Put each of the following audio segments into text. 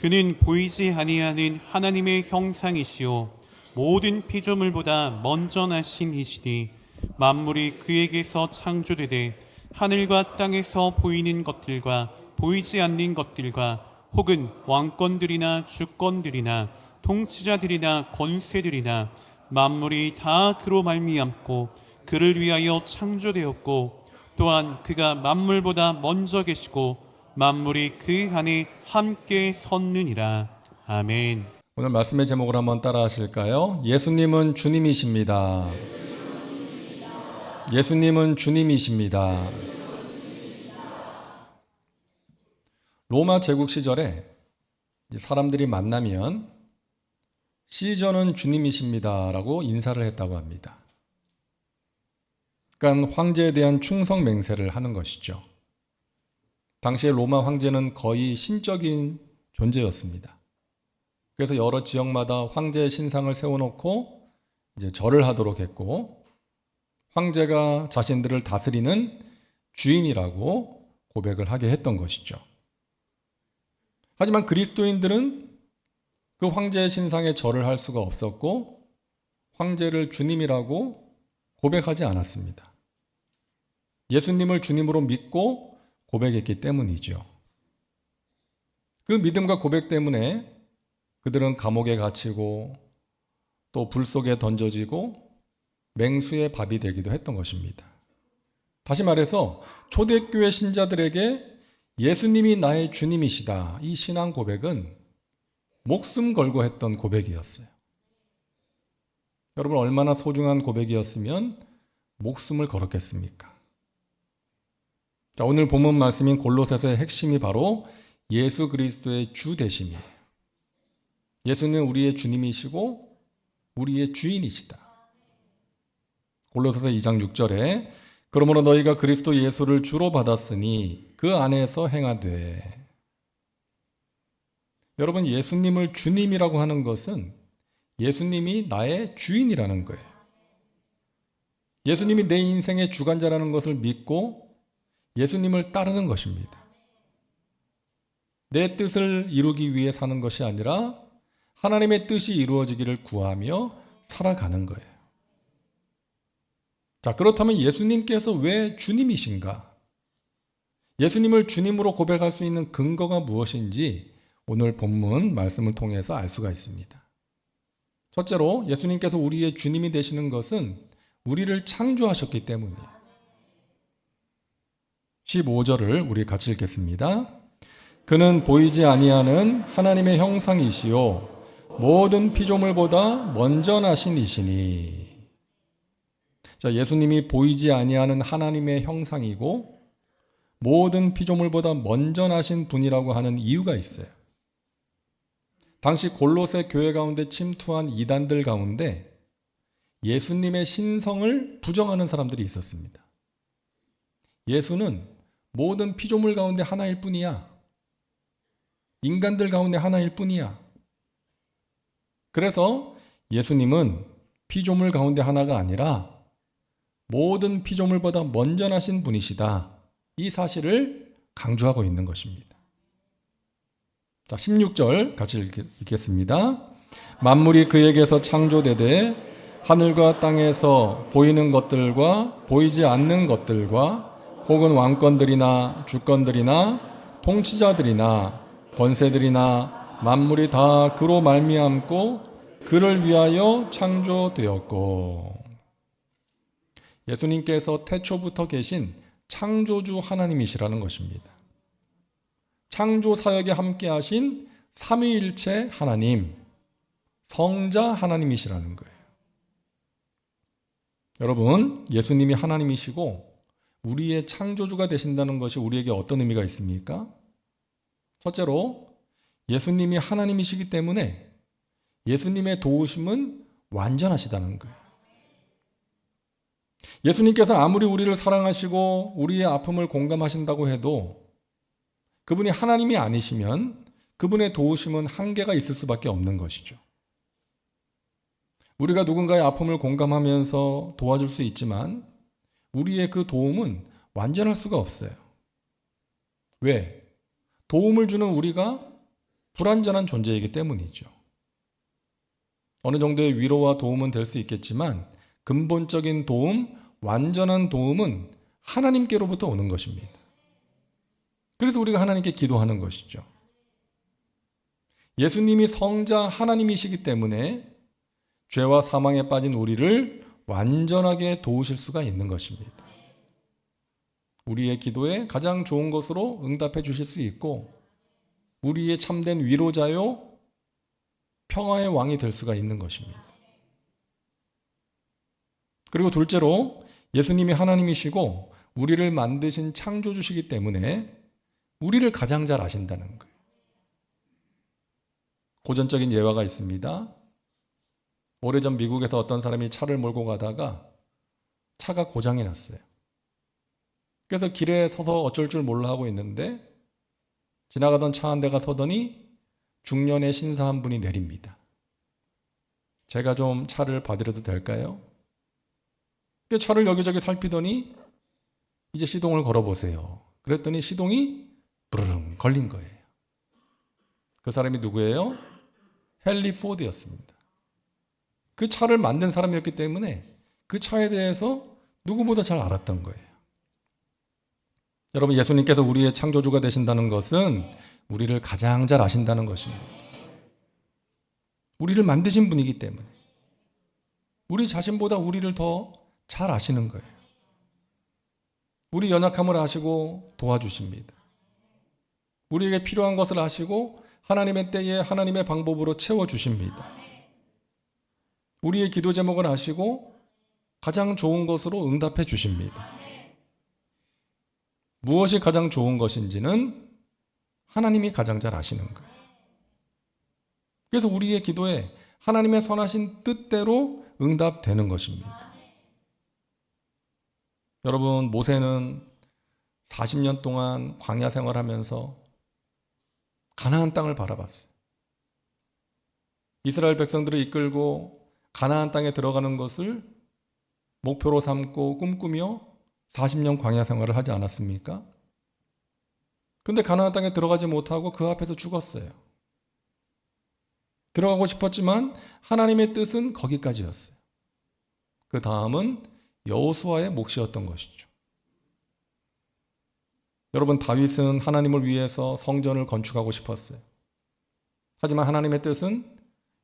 그는 보이지 아니하는 하나님의 형상이시요 모든 피조물보다 먼저 나신 이시니 만물이 그에게서 창조되되 하늘과 땅에서 보이는 것들과 보이지 않는 것들과 혹은 왕권들이나 주권들이나 통치자들이나 권세들이나 만물이 다 그로 말미암고 그를 위하여 창조되었고 또한 그가 만물보다 먼저 계시고 만물이 그 안에 함께 섰느니라. 아멘. 오늘 말씀의 제목을 한번 따라 하실까요? 예수님은 주님이십니다. 예수님은 주님이십니다. 로마 제국 시절에 사람들이 만나면 시저는 주님이십니다 라고 인사를 했다고 합니다. 그러니까 황제에 대한 충성 맹세를 하는 것이죠. 당시에 로마 황제는 거의 신적인 존재였습니다. 그래서 여러 지역마다 황제의 신상을 세워놓고 이제 절을 하도록 했고, 황제가 자신들을 다스리는 주인이라고 고백을 하게 했던 것이죠. 하지만 그리스도인들은 그 황제의 신상에 절을 할 수가 없었고 황제를 주님이라고 고백하지 않았습니다. 예수님을 주님으로 믿고 고백했기 때문이죠. 그 믿음과 고백 때문에 그들은 감옥에 갇히고 또 불 속에 던져지고 맹수의 밥이 되기도 했던 것입니다. 다시 말해서 초대교회 신자들에게 예수님이 나의 주님이시다, 이 신앙 고백은 목숨 걸고 했던 고백이었어요. 여러분, 얼마나 소중한 고백이었으면 목숨을 걸었겠습니까? 자, 오늘 본문 말씀인 골로새서의 핵심이 바로 예수 그리스도의 주 되심이에요. 예수는 우리의 주님이시고 우리의 주인이시다. 골로새서 2장 6절에 그러므로 너희가 그리스도 예수를 주로 받았으니 그 안에서 행하되. 여러분, 예수님을 주님이라고 하는 것은 예수님이 나의 주인이라는 거예요. 예수님이 내 인생의 주관자라는 것을 믿고 예수님을 따르는 것입니다. 내 뜻을 이루기 위해 사는 것이 아니라 하나님의 뜻이 이루어지기를 구하며 살아가는 거예요. 자, 그렇다면 예수님께서 왜 주님이신가? 예수님을 주님으로 고백할 수 있는 근거가 무엇인지 오늘 본문 말씀을 통해서 알 수가 있습니다. 첫째로, 예수님께서 우리의 주님이 되시는 것은 우리를 창조하셨기 때문이에요. 15절을 우리 같이 읽겠습니다. 그는 보이지 아니하는 하나님의 형상이시요 모든 피조물보다 먼저 나신 이시니. 자, 예수님이 보이지 아니하는 하나님의 형상이고 모든 피조물보다 먼저 나신 분이라고 하는 이유가 있어요. 당시 골로새 교회 가운데 침투한 이단들 가운데 예수님의 신성을 부정하는 사람들이 있었습니다. 예수는 모든 피조물 가운데 하나일 뿐이야. 인간들 가운데 하나일 뿐이야. 그래서 예수님은 피조물 가운데 하나가 아니라 모든 피조물보다 먼저 나신 분이시다, 이 사실을 강조하고 있는 것입니다. 자, 16절 같이 읽겠습니다. 만물이 그에게서 창조되되 하늘과 땅에서 보이는 것들과 보이지 않는 것들과 혹은 왕권들이나 주권들이나 통치자들이나 권세들이나 만물이 다 그로 말미암고 그를 위하여 창조되었고. 예수님께서 태초부터 계신 창조주 하나님이시라는 것입니다. 창조 사역에 함께 하신 삼위일체 하나님, 성자 하나님이시라는 거예요. 여러분, 예수님이 하나님이시고 우리의 창조주가 되신다는 것이 우리에게 어떤 의미가 있습니까? 첫째로, 예수님이 하나님이시기 때문에 예수님의 도우심은 완전하시다는 거예요. 예수님께서 아무리 우리를 사랑하시고 우리의 아픔을 공감하신다고 해도 그분이 하나님이 아니시면 그분의 도우심은 한계가 있을 수밖에 없는 것이죠. 우리가 누군가의 아픔을 공감하면서 도와줄 수 있지만 우리의 그 도움은 완전할 수가 없어요. 왜? 도움을 주는 우리가 불완전한 존재이기 때문이죠. 어느 정도의 위로와 도움은 될 수 있겠지만 근본적인 도움, 완전한 도움은 하나님께로부터 오는 것입니다. 그래서 우리가 하나님께 기도하는 것이죠. 예수님이 성자 하나님이시기 때문에 죄와 사망에 빠진 우리를 완전하게 도우실 수가 있는 것입니다. 우리의 기도에 가장 좋은 것으로 응답해 주실 수 있고 우리의 참된 위로자요 평화의 왕이 될 수가 있는 것입니다. 그리고 둘째로 예수님이 하나님이시고 우리를 만드신 창조주시기 때문에 우리를 가장 잘 아신다는 거예요. 고전적인 예화가 있습니다. 오래전 미국에서 어떤 사람이 차를 몰고 가다가 차가 고장이 났어요. 그래서 길에 서서 어쩔 줄 몰라 하고 있는데 지나가던 차 한 대가 서더니 중년의 신사 한 분이 내립니다. 제가 좀 차를 봐드려도 될까요? 차를 여기저기 살피더니 이제 시동을 걸어보세요. 그랬더니 시동이 부르릉 걸린 거예요. 그 사람이 누구예요? 헨리 포드였습니다. 그 차를 만든 사람이었기 때문에 그 차에 대해서 누구보다 잘 알았던 거예요. 여러분, 예수님께서 우리의 창조주가 되신다는 것은 우리를 가장 잘 아신다는 것입니다. 우리를 만드신 분이기 때문에 우리 자신보다 우리를 더 잘 아시는 거예요. 우리 연약함을 아시고 도와주십니다. 우리에게 필요한 것을 아시고 하나님의 때에 하나님의 방법으로 채워주십니다. 우리의 기도 제목을 아시고 가장 좋은 것으로 응답해 주십니다. 무엇이 가장 좋은 것인지는 하나님이 가장 잘 아시는 거예요. 그래서 우리의 기도에 하나님의 선하신 뜻대로 응답되는 것입니다. 여러분, 모세는 40년 동안 광야 생활하면서 가나안 땅을 바라봤어요. 이스라엘 백성들을 이끌고 가나안 땅에 들어가는 것을 목표로 삼고 꿈꾸며 40년 광야 생활을 하지 않았습니까? 그런데 가나안 땅에 들어가지 못하고 그 앞에서 죽었어요. 들어가고 싶었지만 하나님의 뜻은 거기까지였어요. 그 다음은 여호수아의 몫이었던 것이죠. 여러분, 다윗은 하나님을 위해서 성전을 건축하고 싶었어요. 하지만 하나님의 뜻은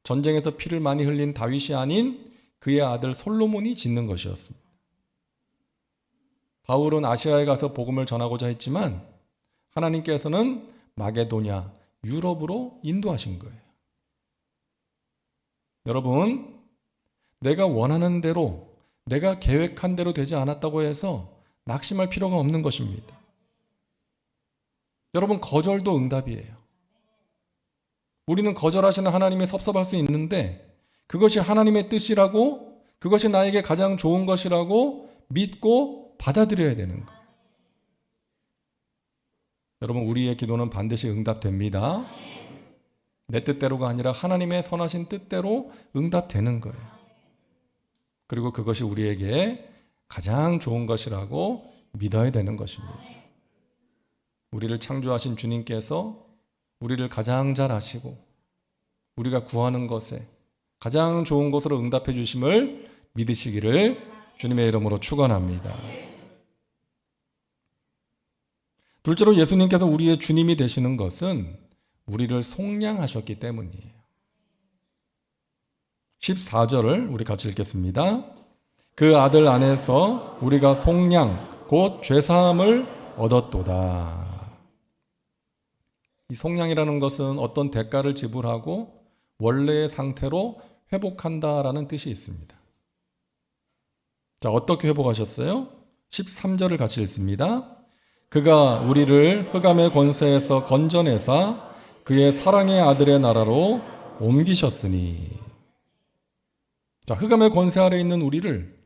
전쟁에서 피를 많이 흘린 다윗이 아닌 그의 아들 솔로몬이 짓는 것이었습니다. 바울은 아시아에 가서 복음을 전하고자 했지만 하나님께서는 마게도냐, 유럽으로 인도하신 거예요. 여러분, 내가 원하는 대로, 내가 계획한 대로 되지 않았다고 해서 낙심할 필요가 없는 것입니다. 여러분, 거절도 응답이에요. 우리는 거절하시는 하나님이 섭섭할 수 있는데 그것이 하나님의 뜻이라고, 그것이 나에게 가장 좋은 것이라고 믿고 받아들여야 되는 거예요. 여러분, 우리의 기도는 반드시 응답됩니다. 내 뜻대로가 아니라 하나님의 선하신 뜻대로 응답되는 거예요. 그리고 그것이 우리에게 가장 좋은 것이라고 믿어야 되는 것입니다. 우리를 창조하신 주님께서 우리를 가장 잘 아시고 우리가 구하는 것에 가장 좋은 것으로 응답해 주심을 믿으시기를 주님의 이름으로 축원합니다. 둘째로 예수님께서 우리의 주님이 되시는 것은 우리를 속량하셨기 때문이에요. 14절을 우리 같이 읽겠습니다. 그 아들 안에서 우리가 속량 곧 죄사함을 얻었도다. 이 속량이라는 것은 어떤 대가를 지불하고 원래의 상태로 회복한다라는 뜻이 있습니다. 자, 어떻게 회복하셨어요? 13절을 같이 읽습니다. 그가 우리를 흑암의 권세에서 건져내사 그의 사랑의 아들의 나라로 옮기셨으니. 자, 흑암의 권세 아래 있는 우리를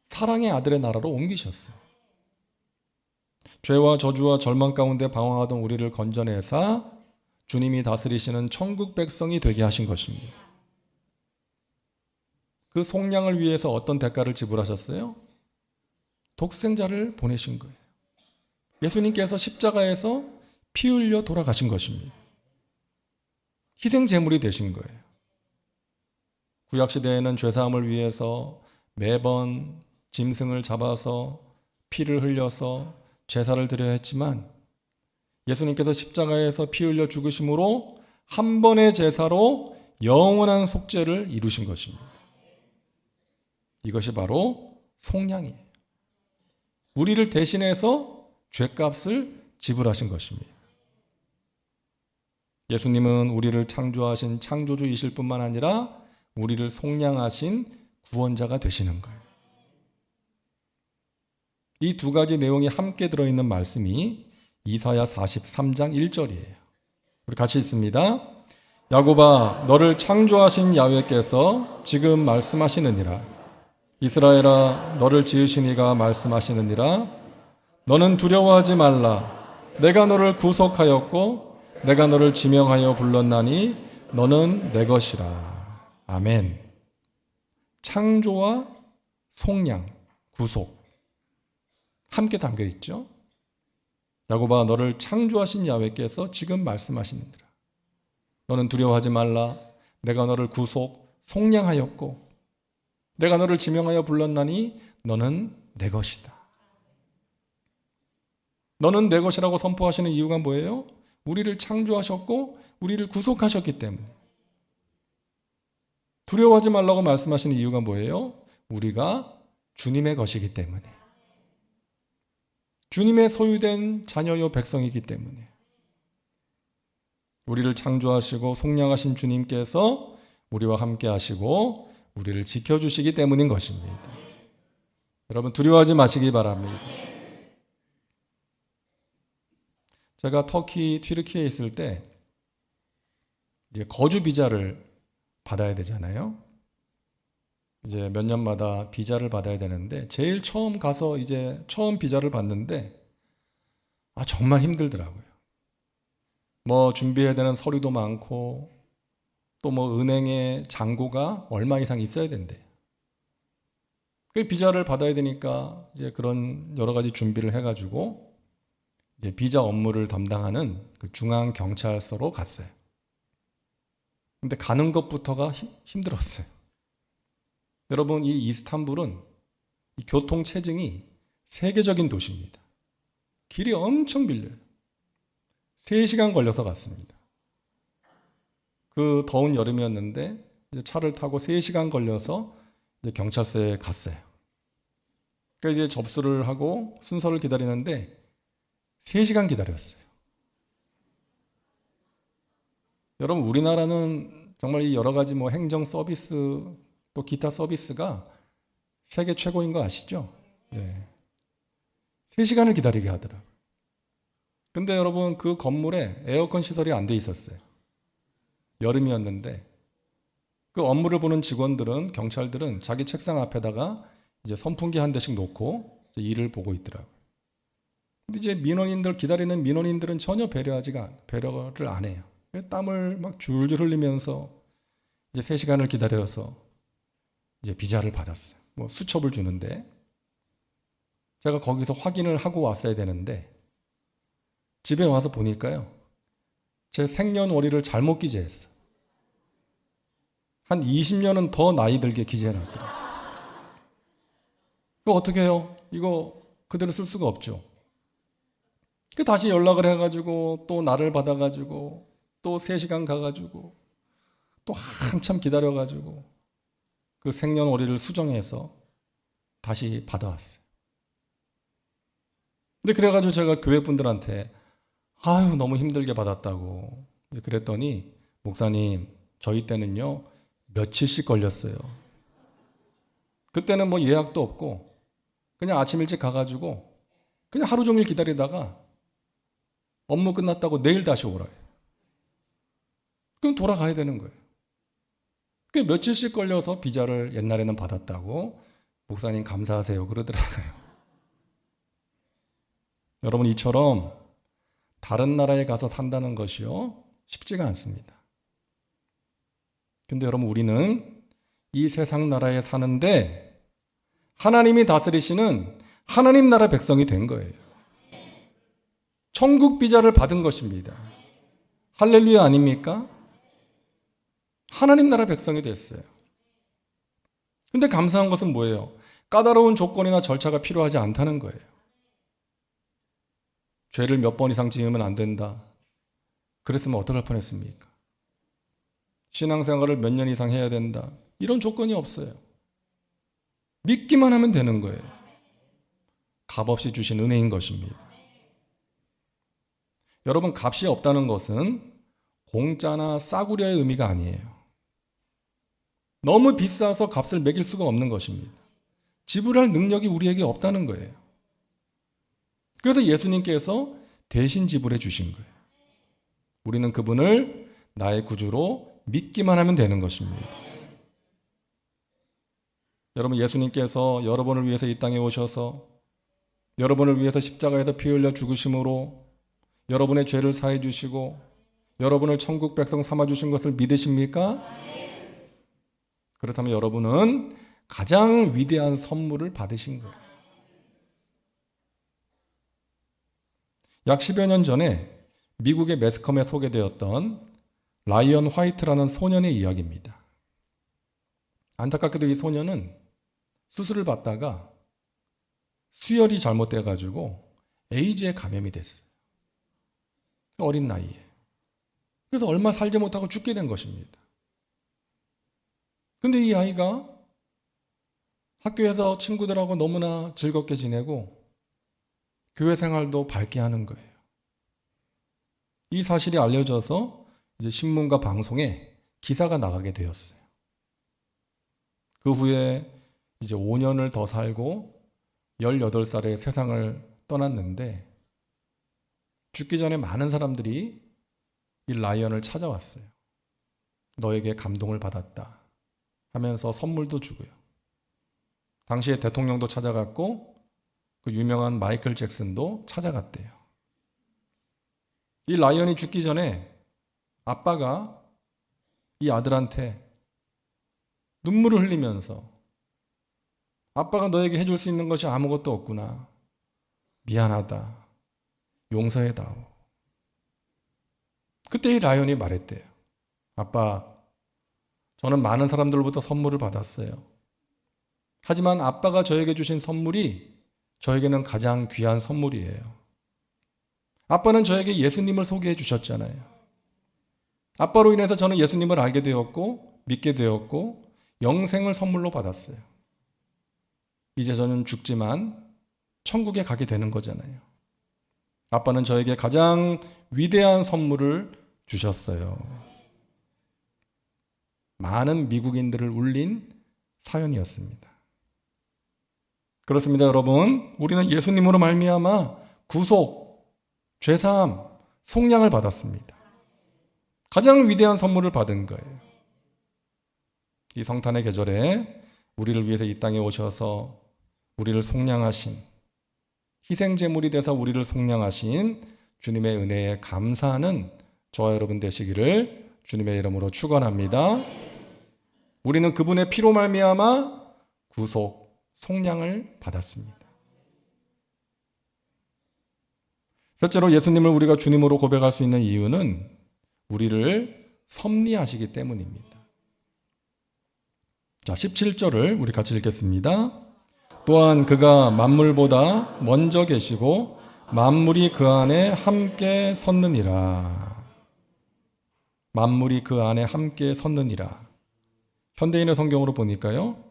사랑의 아들의 나라로 옮기셨어요. 죄와 저주와 절망 가운데 방황하던 우리를 건져내사 주님이 다스리시는 천국 백성이 되게 하신 것입니다. 그 속량을 위해서 어떤 대가를 지불하셨어요? 독생자를 보내신 거예요. 예수님께서 십자가에서 피 흘려 돌아가신 것입니다. 희생 제물이 되신 거예요. 구약 시대에는 죄 사함을 위해서 매번 짐승을 잡아서 피를 흘려서 제사를 드려야 했지만 예수님께서 십자가에서 피 흘려 죽으심으로 한 번의 제사로 영원한 속죄를 이루신 것입니다. 이것이 바로 속량이에요. 우리를 대신해서 죄값을 지불하신 것입니다. 예수님은 우리를 창조하신 창조주이실 뿐만 아니라 우리를 속량하신 구원자가 되시는 거예요. 이 두 가지 내용이 함께 들어있는 말씀이 이사야 43장 1절이에요. 우리 같이 읽습니다. 야곱아, 너를 창조하신 야훼께서 지금 말씀하시느니라. 이스라엘아, 너를 지으신 이가 말씀하시느니라. 너는 두려워하지 말라. 내가 너를 구속하였고 내가 너를 지명하여 불렀나니 너는 내 것이라. 아멘. 창조와 속량, 구속 함께 담겨 있죠. 야곱아, 너를 창조하신 야훼께서 지금 말씀하시느니라. 너는 두려워하지 말라. 내가 너를 구속, 속량하였고 내가 너를 지명하여 불렀나니 너는 내 것이다. 너는 내 것이라고 선포하시는 이유가 뭐예요? 우리를 창조하셨고 우리를 구속하셨기 때문에. 두려워하지 말라고 말씀하시는 이유가 뭐예요? 우리가 주님의 것이기 때문에. 주님의 소유된 자녀요 백성이기 때문에. 우리를 창조하시고 속량하신 주님께서 우리와 함께 하시고 우리를 지켜주시기 때문인 것입니다. 여러분 두려워하지 마시기 바랍니다. 제가 터키 튀르키예에 있을 때 이제 거주 비자를 받아야 되잖아요. 이제 몇 년마다 비자를 받아야 되는데 제일 처음 가서 이제 처음 비자를 받는데 정말 힘들더라고요. 뭐 준비해야 되는 서류도 많고 또 뭐 은행에 잔고가 얼마 이상 있어야 된대. 그 비자를 받아야 되니까 이제 그런 여러 가지 준비를 해가지고 이제 비자 업무를 담당하는 그 중앙 경찰서로 갔어요. 근데 가는 것부터가 힘들었어요. 여러분 이 이스탄불은 이 교통 체증이 세계적인 도시입니다. 길이 엄청 밀려요. 3시간 걸려서 갔습니다. 그 더운 여름이었는데 이제 차를 타고 3시간 걸려서 이제 경찰서에 갔어요. 그러니까 이제 접수를 하고 순서를 기다리는데 3시간 기다렸어요. 여러분 우리나라는 정말 이 여러 가지 뭐 행정 서비스 또 기타 서비스가 세계 최고인 거 아시죠? 네. 3시간을 기다리게 하더라고요. 근데 여러분 그 건물에 에어컨 시설이 안 돼 있었어요. 여름이었는데 그 업무를 보는 직원들은 경찰들은 자기 책상 앞에다가 이제 선풍기 한 대씩 놓고 이제 일을 보고 있더라고요. 근데 이제 민원인들 기다리는 민원인들은 전혀 배려를 안 해요. 땀을 막 줄줄 흘리면서 이제 3시간을 기다려서 이제 비자를 받았어요. 뭐 수첩을 주는데 제가 거기서 확인을 하고 왔어야 되는데 집에 와서 보니까요. 제 생년월일을 잘못 기재했어. 한 20년은 더 나이 들게 기재해놨더라고요. 이거 어떻게 해요? 이거 그대로 쓸 수가 없죠. 그 다시 연락을 해가지고 또 날을 받아가지고 또 3시간 가가지고 또 한참 기다려가지고 그 생년월일을 수정해서 다시 받아왔어요. 근데 그래가지고 제가 교회 분들한테 너무 힘들게 받았다고 그랬더니 목사님 저희 때는요 며칠씩 걸렸어요. 그때는 뭐 예약도 없고 그냥 아침 일찍 가가지고 그냥 하루 종일 기다리다가 업무 끝났다고 내일 다시 오라 해요. 그럼 돌아가야 되는 거예요. 그 며칠씩 걸려서 비자를 옛날에는 받았다고 목사님 감사하세요 그러더라고요. 여러분 이처럼 다른 나라에 가서 산다는 것이요 쉽지가 않습니다. 근데 여러분 우리는 이 세상 나라에 사는데 하나님이 다스리시는 하나님 나라 백성이 된 거예요. 천국 비자를 받은 것입니다. 할렐루야 아닙니까? 하나님 나라 백성이 됐어요. 근데 감사한 것은 뭐예요? 까다로운 조건이나 절차가 필요하지 않다는 거예요. 죄를 몇 번 이상 지으면 안 된다. 그랬으면 어떡할 뻔했습니까? 신앙생활을 몇 년 이상 해야 된다. 이런 조건이 없어요. 믿기만 하면 되는 거예요. 값없이 주신 은혜인 것입니다. 여러분, 값이 없다는 것은 공짜나 싸구려의 의미가 아니에요. 너무 비싸서 값을 매길 수가 없는 것입니다. 지불할 능력이 우리에게 없다는 거예요. 그래서 예수님께서 대신 지불해 주신 거예요. 우리는 그분을 나의 구주로 믿기만 하면 되는 것입니다. 여러분, 예수님께서 여러분을 위해서 이 땅에 오셔서 여러분을 위해서 십자가에서 피 흘려 죽으심으로 여러분의 죄를 사해 주시고 여러분을 천국 백성 삼아 주신 것을 믿으십니까? 그렇다면 여러분은 가장 위대한 선물을 받으신 거예요. 약 10여 년 전에 미국의 매스컴에 소개되었던 라이언 화이트라는 소년의 이야기입니다. 안타깝게도 이 소년은 수술을 받다가 수혈이 잘못돼가지고 에이즈에 감염이 됐어요. 어린 나이에. 그래서 얼마 살지 못하고 죽게 된 것입니다. 근데 이 아이가 학교에서 친구들하고 너무나 즐겁게 지내고 교회 생활도 밝게 하는 거예요. 이 사실이 알려져서 이제 신문과 방송에 기사가 나가게 되었어요. 그 후에 이제 5년을 더 살고 18살에 세상을 떠났는데 죽기 전에 많은 사람들이 이 라이언을 찾아왔어요. 너에게 감동을 받았다 하면서 선물도 주고요. 당시에 대통령도 찾아갔고 그 유명한 마이클 잭슨도 찾아갔대요. 이 라이언이 죽기 전에 아빠가 이 아들한테 눈물을 흘리면서 아빠가 너에게 해줄 수 있는 것이 아무것도 없구나. 미안하다. 용서해다오. 그때 이 라이언이 말했대요. 아빠, 저는 많은 사람들로부터 선물을 받았어요. 하지만 아빠가 저에게 주신 선물이 저에게는 가장 귀한 선물이에요. 아빠는 저에게 예수님을 소개해 주셨잖아요. 아빠로 인해서 저는 예수님을 알게 되었고 믿게 되었고 영생을 선물로 받았어요. 이제 저는 죽지만 천국에 가게 되는 거잖아요. 아빠는 저에게 가장 위대한 선물을 주셨어요. 많은 미국인들을 울린 사연이었습니다. 그렇습니다, 여러분. 우리는 예수님으로 말미암아 구속, 죄사함, 속량을 받았습니다. 가장 위대한 선물을 받은 거예요. 이 성탄의 계절에 우리를 위해서 이 땅에 오셔서 우리를 속량하신, 희생제물이 되서 우리를 속량하신 주님의 은혜에 감사하는 저와 여러분 되시기를 주님의 이름으로 축원합니다. 우리는 그분의 피로 말미암아 구속, 속량을 받았습니다. 셋째로 예수님을 우리가 주님으로 고백할 수 있는 이유는 우리를 섭리하시기 때문입니다. 자, 17절을 우리 같이 읽겠습니다. 또한 그가 만물보다 먼저 계시고 만물이 그 안에 함께 섰느니라. 만물이 그 안에 함께 섰느니라. 현대인의 성경으로 보니까요,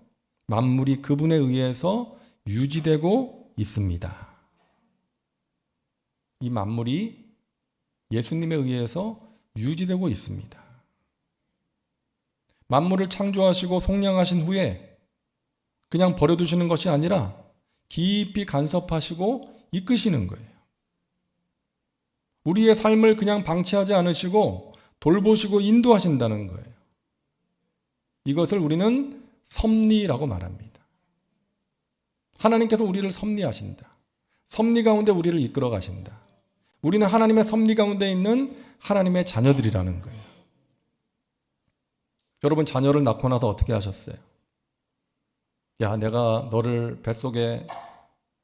만물이 그분에 의해서 유지되고 있습니다. 이 만물이 예수님에 의해서 유지되고 있습니다. 만물을 창조하시고 속량하신 후에 그냥 버려두시는 것이 아니라 깊이 간섭하시고 이끄시는 거예요. 우리의 삶을 그냥 방치하지 않으시고 돌보시고 인도하신다는 거예요. 이것을 우리는 섭리라고 말합니다. 하나님께서 우리를 섭리하신다. 섭리 가운데 우리를 이끌어 가신다. 우리는 하나님의 섭리 가운데 있는 하나님의 자녀들이라는 거예요. 여러분, 자녀를 낳고 나서 어떻게 하셨어요? 야, 내가 너를 뱃속에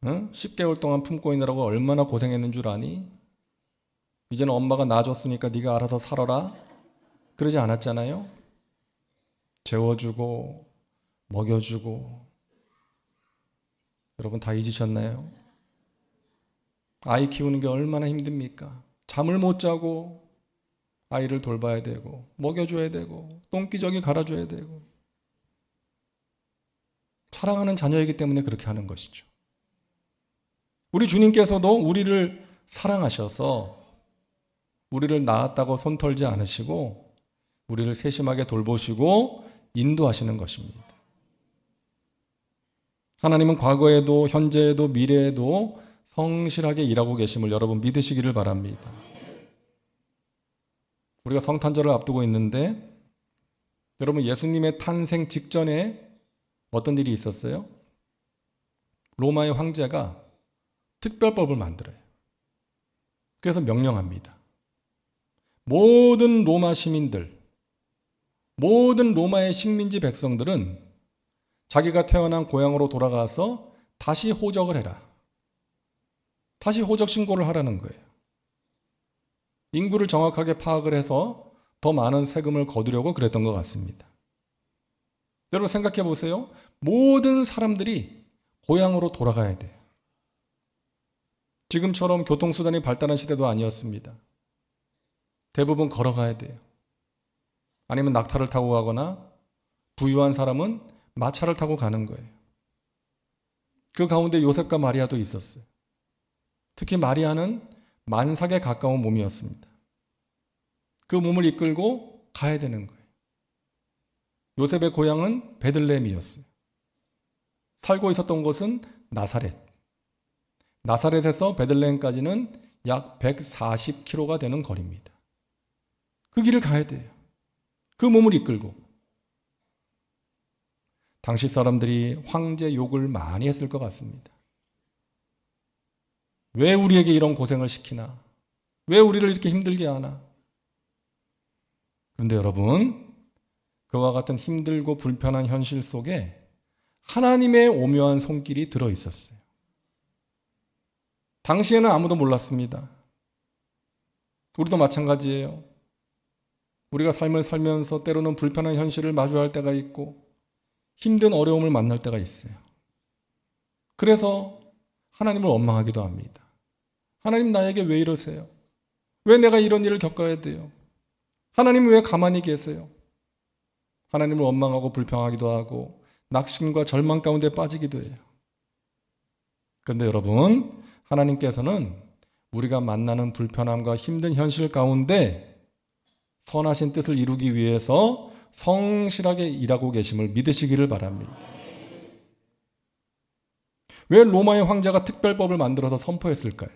10개월 동안 품고 있느라고 얼마나 고생했는 줄 아니? 이제는 엄마가 낳아줬으니까 네가 알아서 살아라. 그러지 않았잖아요. 재워주고 먹여주고. 여러분 다 잊으셨나요? 아이 키우는 게 얼마나 힘듭니까? 잠을 못 자고 아이를 돌봐야 되고 먹여줘야 되고 똥기저귀 갈아줘야 되고. 사랑하는 자녀이기 때문에 그렇게 하는 것이죠. 우리 주님께서도 우리를 사랑하셔서 우리를 낳았다고 손 털지 않으시고 우리를 세심하게 돌보시고 인도하시는 것입니다. 하나님은 과거에도 현재에도 미래에도 성실하게 일하고 계심을 여러분 믿으시기를 바랍니다. 우리가 성탄절을 앞두고 있는데 여러분 예수님의 탄생 직전에 어떤 일이 있었어요? 로마의 황제가 특별법을 만들어요. 그래서 명령합니다. 모든 로마 시민들, 모든 로마의 식민지 백성들은 자기가 태어난 고향으로 돌아가서 다시 호적을 해라. 다시 호적 신고를 하라는 거예요. 인구를 정확하게 파악을 해서 더 많은 세금을 거두려고 그랬던 것 같습니다. 여러분 생각해 보세요. 모든 사람들이 고향으로 돌아가야 돼요. 지금처럼 교통수단이 발달한 시대도 아니었습니다. 대부분 걸어가야 돼요. 아니면 낙타를 타고 가거나 부유한 사람은 마차를 타고 가는 거예요. 그 가운데 요셉과 마리아도 있었어요. 특히 마리아는 만삭에 가까운 몸이었습니다. 그 몸을 이끌고 가야 되는 거예요. 요셉의 고향은 베들레헴이었어요. 살고 있었던 곳은 나사렛. 나사렛에서 베들레헴까지는 약 140km가 되는 거리입니다. 그 길을 가야 돼요. 그 몸을 이끌고. 당시 사람들이 황제 욕을 많이 했을 것 같습니다. 왜 우리에게 이런 고생을 시키나? 왜 우리를 이렇게 힘들게 하나? 그런데 여러분, 그와 같은 힘들고 불편한 현실 속에 하나님의 오묘한 손길이 들어 있었어요. 당시에는 아무도 몰랐습니다. 우리도 마찬가지예요. 우리가 삶을 살면서 때로는 불편한 현실을 마주할 때가 있고 힘든 어려움을 만날 때가 있어요. 그래서 하나님을 원망하기도 합니다. 하나님 나에게 왜 이러세요? 왜 내가 이런 일을 겪어야 돼요? 하나님 왜 가만히 계세요? 하나님을 원망하고 불평하기도 하고 낙심과 절망 가운데 빠지기도 해요. 그런데 여러분, 하나님께서는 우리가 만나는 불편함과 힘든 현실 가운데 선하신 뜻을 이루기 위해서 성실하게 일하고 계심을 믿으시기를 바랍니다. 왜 로마의 황제가 특별법을 만들어서 선포했을까요?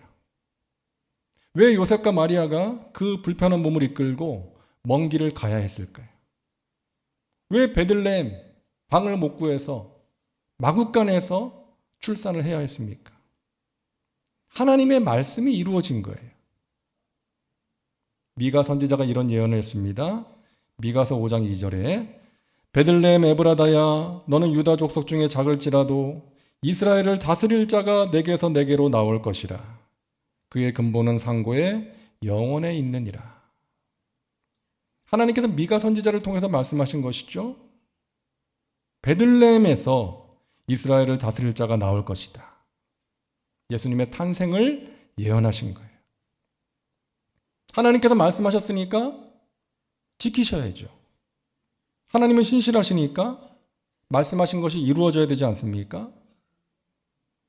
왜 요셉과 마리아가 그 불편한 몸을 이끌고 먼 길을 가야 했을까요? 왜 베들레헴 방을 못 구해서 마구간에서 출산을 해야 했습니까? 하나님의 말씀이 이루어진 거예요. 미가 선지자가 이런 예언을 했습니다. 미가서 5장 2절에 베들레헴 에브라다야 너는 유다 족속 중에 작을지라도 이스라엘을 다스릴 자가 내게서 내게로 나올 것이라. 그의 근본은 상고에 영원에 있느니라. 하나님께서 미가 선지자를 통해서 말씀하신 것이죠. 베들레헴에서 이스라엘을 다스릴 자가 나올 것이다. 예수님의 탄생을 예언하신 거예요. 하나님께서 말씀하셨으니까 지키셔야죠. 하나님은 신실하시니까 말씀하신 것이 이루어져야 되지 않습니까?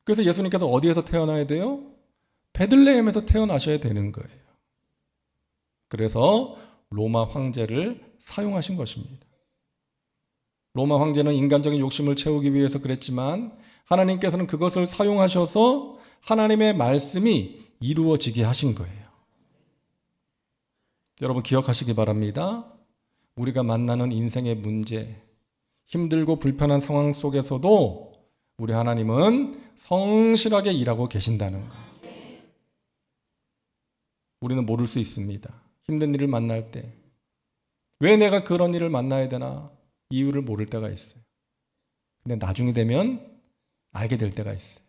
그래서 예수님께서 어디에서 태어나야 돼요? 베들레헴에서 태어나셔야 되는 거예요. 그래서 로마 황제를 사용하신 것입니다. 로마 황제는 인간적인 욕심을 채우기 위해서 그랬지만 하나님께서는 그것을 사용하셔서 하나님의 말씀이 이루어지게 하신 거예요. 여러분 기억하시기 바랍니다. 우리가 만나는 인생의 문제, 힘들고 불편한 상황 속에서도 우리 하나님은 성실하게 일하고 계신다는 것. 우리는 모를 수 있습니다. 힘든 일을 만날 때 왜 내가 그런 일을 만나야 되나 이유를 모를 때가 있어요. 근데 나중이 되면 알게 될 때가 있어요.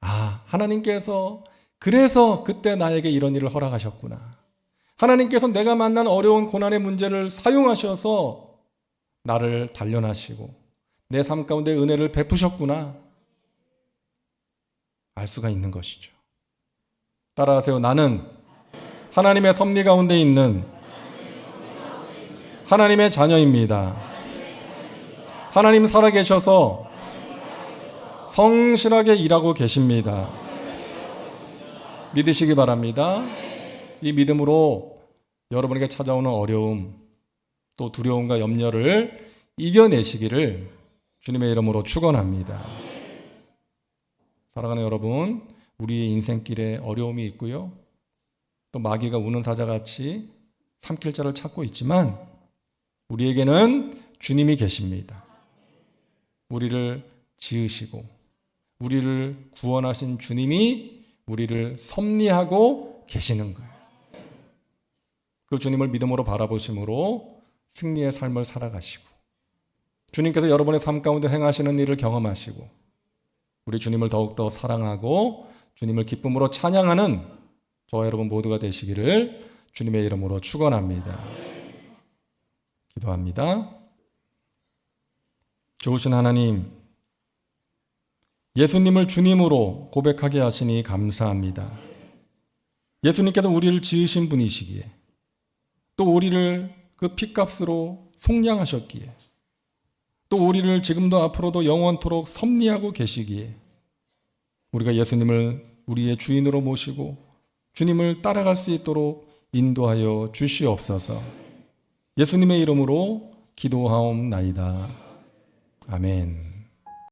아, 하나님께서 그래서 그때 나에게 이런 일을 허락하셨구나. 하나님께서 내가 만난 어려운 고난의 문제를 사용하셔서 나를 단련하시고 내 삶 가운데 은혜를 베푸셨구나 알 수가 있는 것이죠. 따라하세요. 나는 하나님의 섭리 가운데 있는 하나님의 자녀입니다. 하나님 살아계셔서 성실하게 일하고 계십니다. 믿으시기 바랍니다. 이 믿음으로 여러분에게 찾아오는 어려움, 또 두려움과 염려를 이겨내시기를 주님의 이름으로 축원합니다. 사랑하는 여러분, 우리의 인생길에 어려움이 있고요. 또 마귀가 우는 사자같이 삼킬 자를 찾고 있지만 우리에게는 주님이 계십니다. 우리를 지으시고 우리를 구원하신 주님이 우리를 섭리하고 계시는 거예요. 그 주님을 믿음으로 바라보심으로 승리의 삶을 살아가시고 주님께서 여러분의 삶 가운데 행하시는 일을 경험하시고 우리 주님을 더욱더 사랑하고 주님을 기쁨으로 찬양하는 저와 여러분 모두가 되시기를 주님의 이름으로 축원합니다. 기도합니다. 좋으신 하나님, 예수님을 주님으로 고백하게 하시니 감사합니다. 예수님께서 우리를 지으신 분이시기에 또 우리를 그 핏값으로 속량하셨기에 또 우리를 지금도 앞으로도 영원토록 섭리하고 계시기에 우리가 예수님을 우리의 주인으로 모시고 주님을 따라갈 수 있도록 인도하여 주시옵소서. 예수님의 이름으로 기도하옵나이다. 아멘.